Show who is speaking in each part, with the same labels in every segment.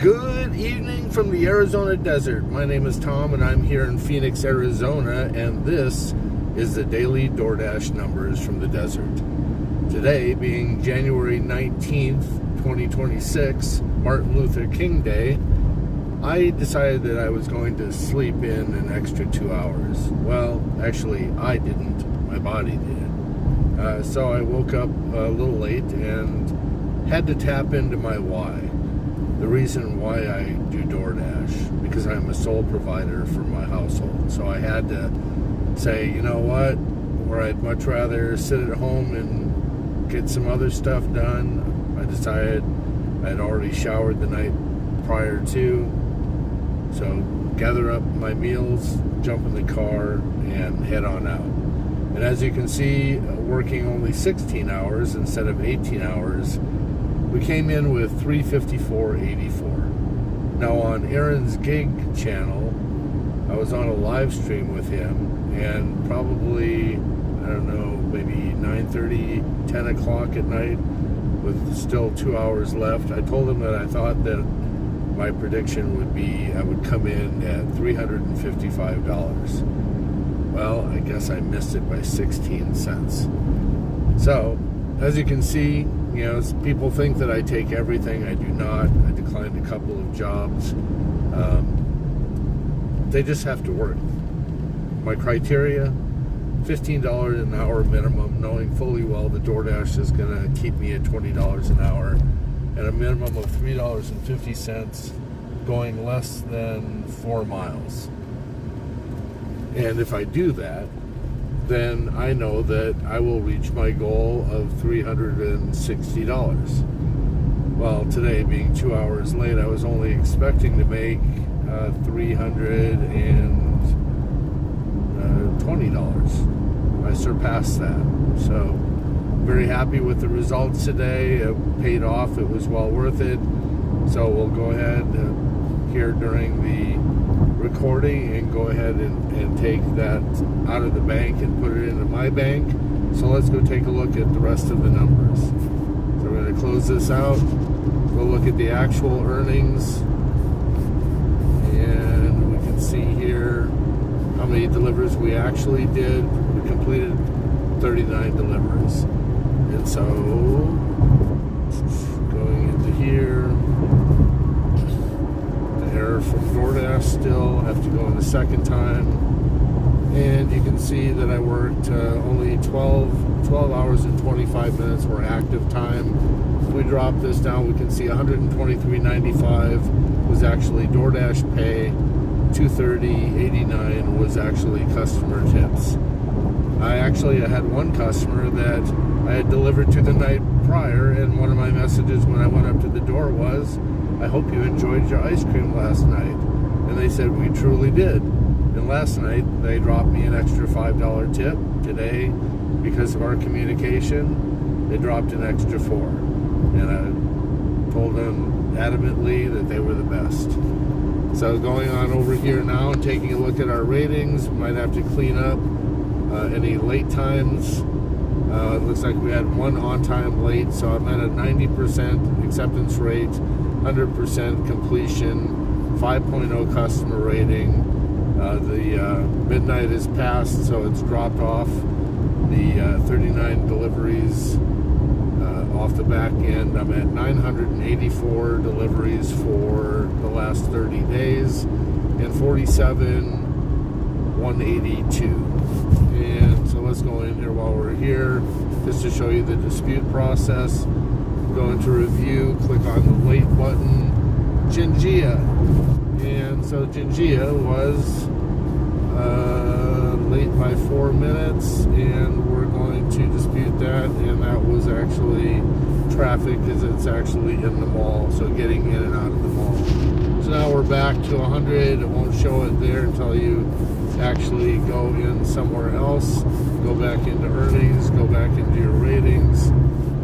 Speaker 1: Good evening from the Arizona desert. My name is Tom and I'm here in Phoenix, Arizona, and this is the daily DoorDash numbers from the desert. Today being January 19th, 2026, Martin Luther King Day, I decided that I was going to sleep in an extra 2 hours. Well, actually I didn't, my body did. So I woke up a little late and had to tap into my why. The reason why I do DoorDash, because I'm a sole provider for my household. So I had to say, you know what, where I'd much rather sit at home and get some other stuff done, I decided I'd already showered the night prior to. So gather up my meals, jump in the car, and head on out. And as you can see, working only 16 hours instead of 18 hours, we came in with $354.84. Now on Aaron's gig channel, I was on a live stream with him, and probably, I don't know, maybe 9:30, 10 o'clock at night, with still 2 hours left, I told him that I thought that my prediction would be I would come in at $355. Well, I guess I missed it by 16 cents. So, as you can see, you know, people think that I take everything. I do not. I declined a couple of jobs. They just have to work. My criteria, $15 an hour minimum, knowing fully well the DoorDash is going to keep me at $20 an hour, and a minimum of $3.50 going less than 4 miles. And if I do that, then I know that I will reach my goal of $360. Well, today being 2 hours late, I was only expecting to make $320. I surpassed that. So, very happy with the results today. It paid off. It was well worth it. So we'll go ahead here during the recording and go ahead and take that out of the bank and put it into my bank. So let's go take a look at the rest of the numbers. So we're going to close this out, go look at the actual earnings, and we can see here how many deliveries we actually did. We completed 39 deliveries. And so going into here, error from DoorDash still, have to go in the second time, and you can see that I worked only 12 hours and 25 minutes were active time. If we drop this down, we can see $123.95 was actually DoorDash pay, $230.89 was actually customer tips. I had one customer that I had delivered to the night prior, and one of my messages when I went up to the door was, I hope you enjoyed your ice cream last night. And they said, we truly did. And last night, they dropped me an extra $5 tip. Today, because of our communication, they dropped an extra $4. And I told them adamantly that they were the best. So going on over here now and taking a look at our ratings, might have to clean up any late times. It looks like we had one on-time late, so I'm at a 90% acceptance rate, 100% completion, 5.0 customer rating. The midnight is past, so it's dropped off. The 39 deliveries off the back end. I'm at 984 deliveries for the last 30 days and 182. And so let's go in here while we're here, just to show you the dispute process. Go into review, click on the late button, Gingia. And so Gingia was late by 4 minutes, and we're going to dispute that, and that was actually traffic, because it's actually in the mall, so getting in and out of the mall. So now we're back to 100. It won't show it there until you actually go in somewhere else, go back into earnings, go back into your ratings,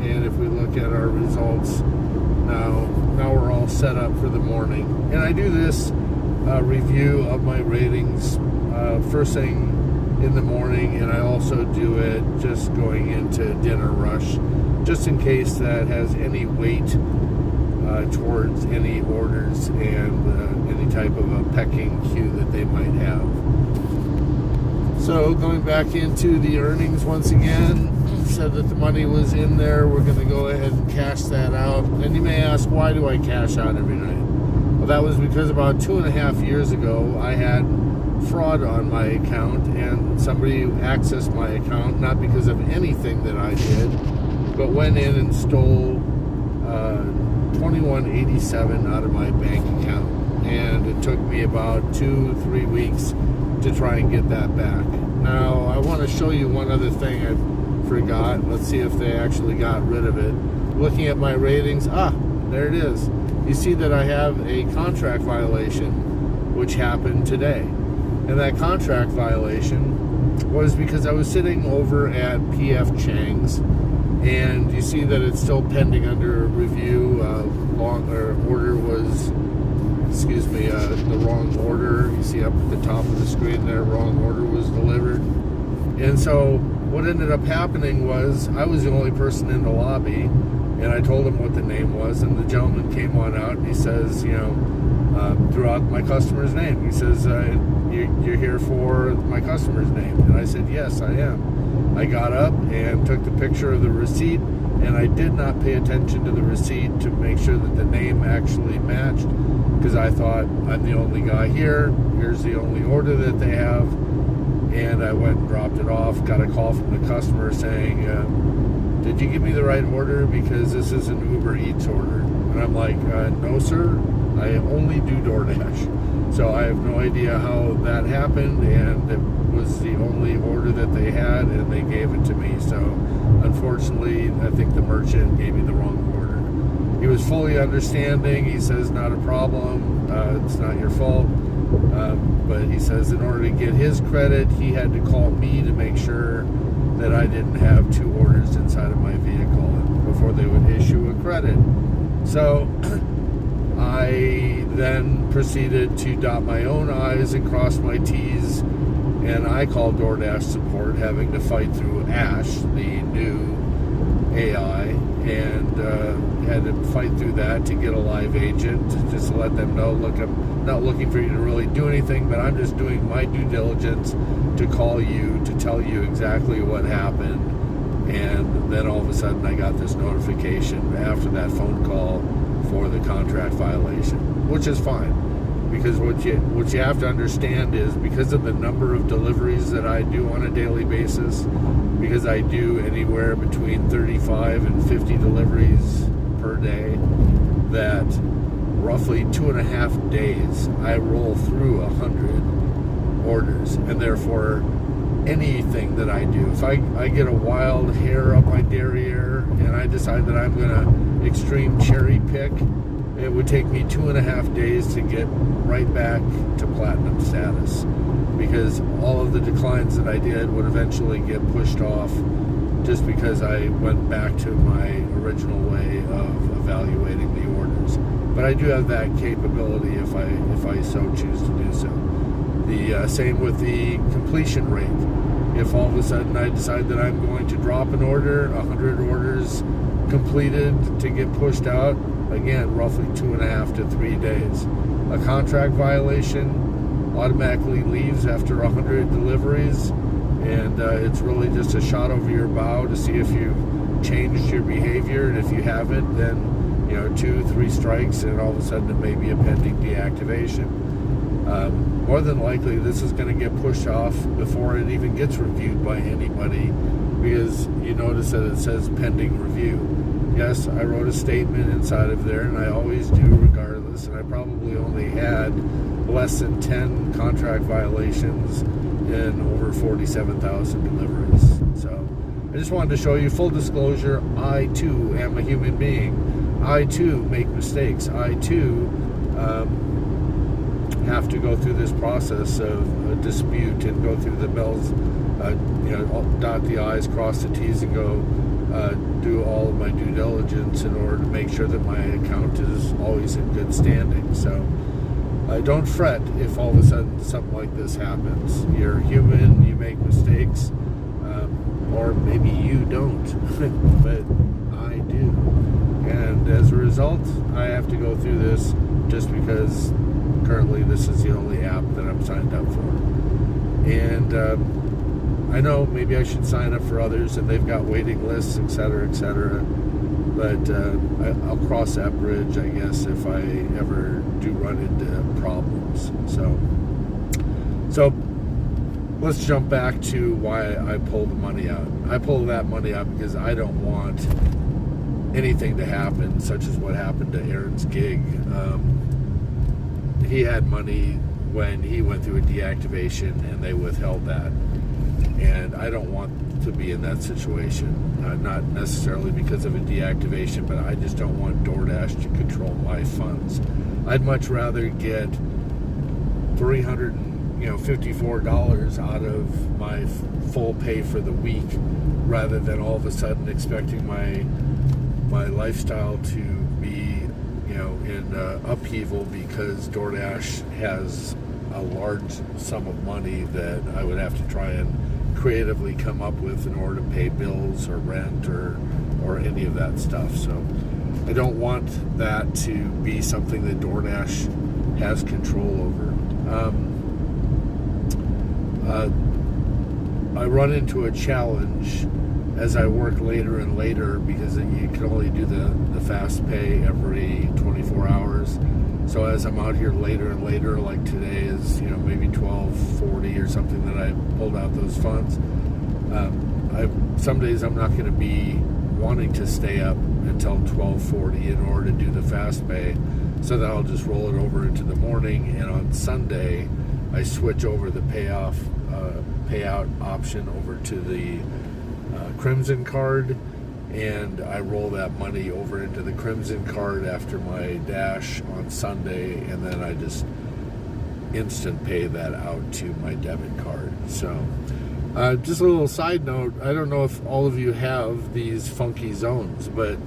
Speaker 1: and if we look at our results, now we're all set up for the morning. And I do this review of my ratings first thing in the morning, and I also do it just going into dinner rush, just in case that has any weight towards any orders and any type of a pecking queue that they might have. So going back into the earnings once again, said that the money was in there. We're going to go ahead and cash that out. And you may ask, why do I cash out every night? Well, that was because about 2.5 years ago, I had fraud on my account, and somebody accessed my account, not because of anything that I did, but went in and stole $21.87 out of my bank account. And it took me about 2-3 weeks to try and get that back. Now, I want to show you one other thing I forgot. Let's see if they actually got rid of it. Looking at my ratings, there it is. You see that I have a contract violation, which happened today. And that contract violation was because I was sitting over at PF Chang's, and you see that it's still pending under review. Order was, the wrong order. You see up at the top of the screen there, wrong order was delivered. And so what ended up happening was I was the only person in the lobby, and I told him what the name was, and the gentleman came on out and he says, threw out my customer's name. He says, you're here for my customer's name. And I said, yes, I am. I got up and took the picture of the receipt, and I did not pay attention to the receipt to make sure that the name actually matched, because I thought, I'm the only guy here, here's the only order that they have. And I went and dropped it off, got a call from the customer saying, did you give me the right order, because this is an Uber Eats order? And I'm like, no sir, I only do DoorDash. So I have no idea how that happened, and it was the only order that they had, and they gave it to me. So unfortunately, I think the merchant gave me the wrong order. He was fully understanding. He says, not a problem, it's not your fault. But he says in order to get his credit, he had to call me to make sure that I didn't have 2 orders inside of my vehicle before they would issue a credit. So I then proceeded to dot my own I's and cross my T's, and I called DoorDash support, having to fight through Ash, the new AI, and had to fight through that to get a live agent, just to let them know, look, I'm not looking for you to really do anything, but I'm just doing my due diligence to call you to tell you exactly what happened. And then all of a sudden I got this notification after that phone call for the contract violation, which is fine, because what you have to understand is, because of the number of deliveries that I do on a daily basis, because I do anywhere between 35 and 50 deliveries per day, that roughly 2.5 days I roll through 100 orders, and therefore anything that I do, if I get a wild hair up my derriere and I decide that I'm gonna extreme cherry pick, it would take me 2.5 days to get right back to platinum status, because all of the declines that I did would eventually get pushed off, just because I went back to my original way of evaluating the orders. But I do have that capability if I so choose to do so. The same with the completion rate. If all of a sudden I decide that I'm going to drop an order, 100 orders completed to get pushed out, again, roughly 2.5 to 3 days. A contract violation automatically leaves after 100 deliveries, and it's really just a shot over your bow to see if you've changed your behavior, and if you haven't, then 2-3 strikes, and all of a sudden it may be a pending deactivation. More than likely, this is going to get pushed off before it even gets reviewed by anybody, because you notice that it says pending review. Yes, I wrote a statement inside of there, and I always do regardless, and I probably only had less than 10 contract violations in over 47,000 deliveries. So I just wanted to show you, full disclosure, I too am a human being. I too make mistakes. I too have to go through this process of a dispute and go through the bells, dot the I's, cross the T's, and go do all of my due diligence in order to make sure that my account is always in good standing. So don't fret if all of a sudden something like this happens. You're human, you make mistakes, or maybe you don't, but I do. And And as a result, I have to go through this just because currently this is the only app that I'm signed up for. And I know maybe I should sign up for others, and they've got waiting lists, etc., etc. But I'll cross that bridge, I guess, if I ever do run into problems. So let's jump back to why I pulled the money out. I pulled that money out because I don't want anything to happen, such as what happened to Aaron's gig. He had money when he went through a deactivation, and they withheld that. And I don't want to be in that situation. Not necessarily because of a deactivation, but I just don't want DoorDash to control my funds. I'd much rather get $354 out of my full pay for the week, rather than all of a sudden expecting my lifestyle to be, in upheaval because DoorDash has a large sum of money that I would have to try and creatively come up with in order to pay bills or rent or any of that stuff. So I don't want that to be something that DoorDash has control over. I run into a challenge as I work later and later, because you can only do the fast pay every 24 hours. So as I'm out here later and later, like today is maybe 12:40 or something that I pulled out those funds. Some days I'm not going to be wanting to stay up until 12:40 in order to do the fast pay, so that I'll just roll it over into the morning. And on Sunday, I switch over the payout option over to the Crimson card, and I roll that money over into the Crimson card after my dash on Sunday, and then I just instant pay that out to my debit card. So just a little side note, I don't know if all of you have these funky zones, but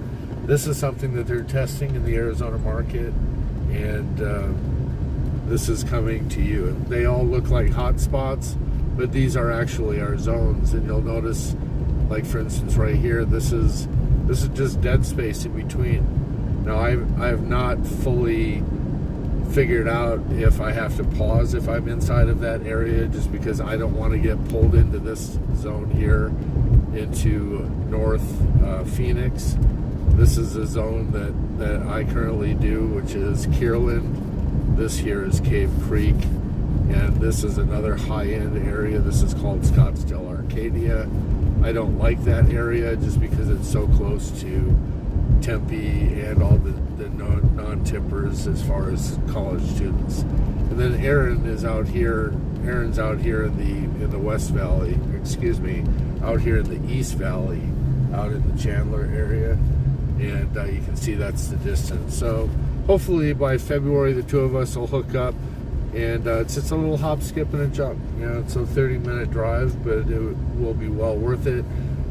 Speaker 1: this is something that they're testing in the Arizona market, and this is coming to you. They all look like hot spots, but these are actually our zones. And you'll notice, like for instance right here, this is just dead space in between. Now I have not fully figured out if I have to pause if I'm inside of that area, just because I don't want to get pulled into this zone here into North Phoenix. This is a zone that I currently do, which is Kierland. This here is Cave Creek, and this is another high-end area. This is called Scottsdale Arcadia. I don't like that area just because it's so close to Tempe and all the non-tippers as far as college students. And then Aaron's out here in the West Valley, out here in the East Valley, out in the Chandler area. And you can see that's the distance. So hopefully by February, the two of us will hook up, and it's just a little hop, skip, and a jump. It's a 30-minute drive, but it will be well worth it,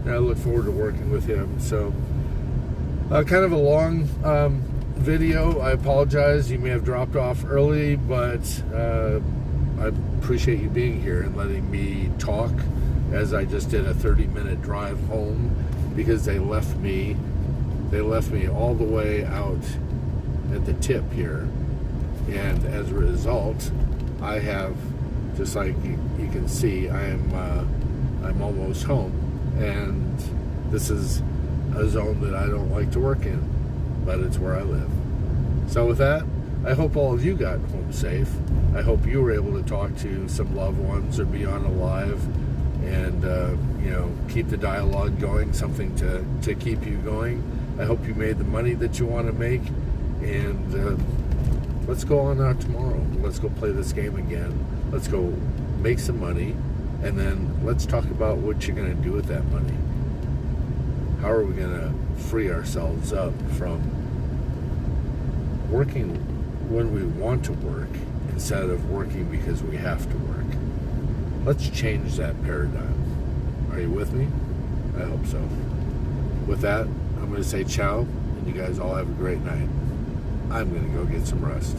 Speaker 1: and I look forward to working with him. So kind of a long video. I apologize. You may have dropped off early, but I appreciate you being here and letting me talk as I just did a 30-minute drive home, because they left me all the way out at the tip here, and as a result, I have, just like you can see, I'm almost home, and this is a zone that I don't like to work in, but it's where I live. So with that, I hope all of you got home safe. I hope you were able to talk to some loved ones or be on a live, and keep the dialogue going, something to keep you going. I hope you made the money that you want to make, and let's go on out tomorrow. Let's go play this game again. Let's go make some money, and then let's talk about what you're going to do with that money. How are we going to free ourselves up from working when we want to work instead of working because we have to work? Let's change that paradigm. Are you with me? I hope so. With that, I'm going to say ciao, and you guys all have a great night. I'm going to go get some rest.